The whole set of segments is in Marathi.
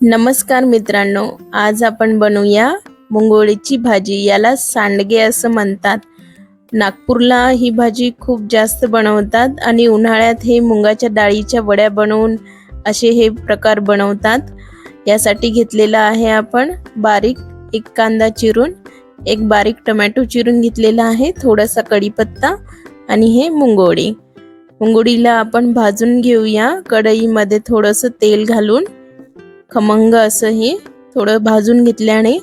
नमस्कार मित्रांनो, आज आपण बनवूया मुंगोळीची भाजी। याला सांडगे असं म्हणतात। नागपूरला ही भाजी खूप जास्त बनवतात आणि उन्हाळ्यात हे मुंगाच्या डाळीच्या वड्या बनवून असे हे प्रकार बनवतात। यासाठी घेतलेला आहे आपण बारीक एक कांदा चिरून, एक बारीक टोमॅटो चिरून घेतलेला आहे, थोडासा कढीपत्ता आणि हे मुंगोळी। मुंगोळीला आपण भाजून घेऊया कढईमध्ये थोडंसं तेल घालून। खमंग असं हे थोडं भाजून घेतल्याने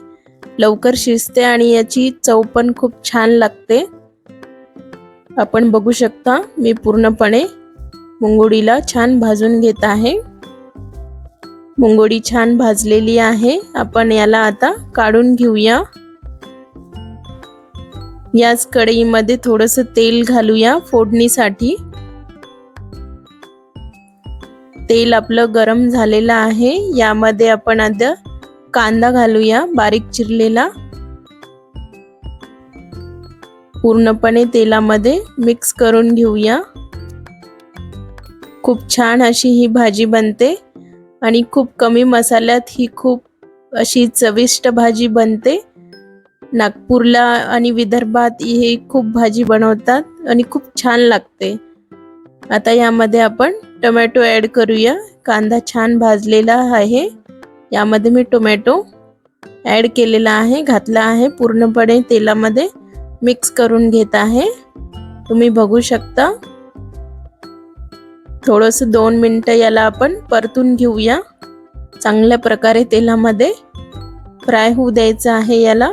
लवकर शिजते आणि याची चव पण खूप छान लागते। आपण बघू शकता मी पूर्णपणे मुंगोळीला छान भाजून घेत आहे। मुंगोळी छान भाजलेली आहे। आपण याला आता काढून घेऊया। याच कढईमध्ये थोडंसं तेल घालूया फोडणीसाठी। तेल आपलं गरम झालेलं आहे। यामध्ये आपण आता कांदा घालूया बारीक चिरलेला। पूर्णपणे तेलामध्ये मिक्स करून घेऊया। खूप छान अशी ही भाजी बनते आणि खूप कमी मसाल्यात ही खूप अशी चविष्ट भाजी बनते। नागपूरला आणि विदर्भात ही खूप भाजी बनवतात आणि खूप छान लागते। आता यामध्ये आपण टोमॅटो ॲड करूया। कांदा छान भाजलेला आहे। यामध्ये मी टोमॅटो ॲड केलेला आहे, घातला आहे, पूर्णपणे तेलामध्ये मिक्स करून घेत आहे। तुम्ही बघू शकता। थोडंसं 2 मिनिटं याला आपण परतून घेऊया। चांगल्या प्रकारे तेलामध्ये फ्राय होऊ द्यायचं आहे याला।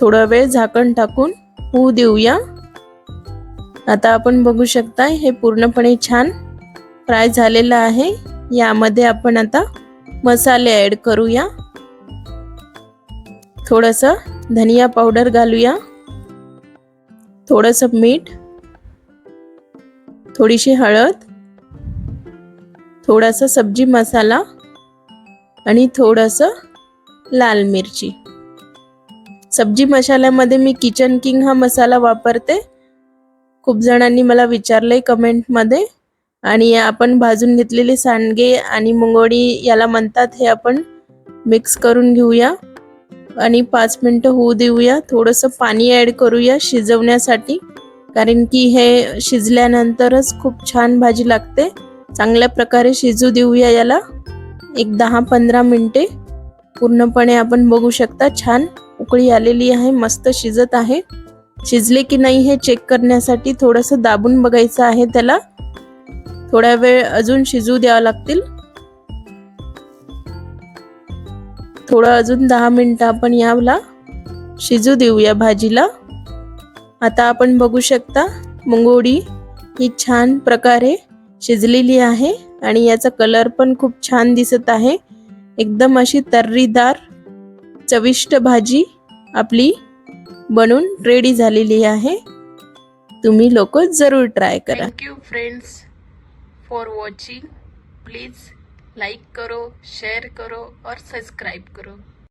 थोडा वेळ झाकण टाकून होऊ देऊया। आता आपण बघू शकता हे पूर्णपणे छान फ्राय झालेलं आहे। यामध्ये आपण आता मसाले ॲड करूया। थोडंसं धनिया पावडर घालूया, थोडंसं मीठ, थोडीशी हळद, थोडासा सब्जी मसाला आणि थोडंसं लाल मिरची। सब्जी मसाल्यामध्ये मी किचन किंग हा मसाला वापरते। खूप जणांनी मला विचारले कमेंटमध्ये। आणि आपण भाजून घेतलेले सांडगे आणि मुंगोळी याला म्हणतात, हे आपण मिक्स करून घेऊया आणि 5 मिनिटं होऊ देऊया। थोडंसं पाणी ॲड करूया शिजवण्यासाठी, कारण की हे शिजल्यानंतरच खूप छान भाजी लागते। चांगल्या प्रकारे शिजू देऊया याला एक 10-15 मिनिटे। पूर्णपणे आपण बघू शकता छान उकळी आलेली आहे, मस्त शिजत आहे। शिजले की नाही हे चेक करण्यासाठी थोडंसं दाबून बघायचं आहे त्याला। थोडा वेळ अजून शिजू द्यावं लागतील। थोडं अजून 10 मिनिटं आपण याला शिजू देऊया भाजीला। आता आपण बघू शकता मुंगोळी ही छान प्रकारे शिजलेली आहे आणि याचा कलर पण खूप छान दिसत आहे। एकदम अशी तर्रीदार चविष्ट भाजी आपली बनून रेडी झालेली आहे। तुम्ही लोक जरूर ट्राय करा। Thank you friends for watching. Please like करो, शेयर करो और सब्सक्राइब करो।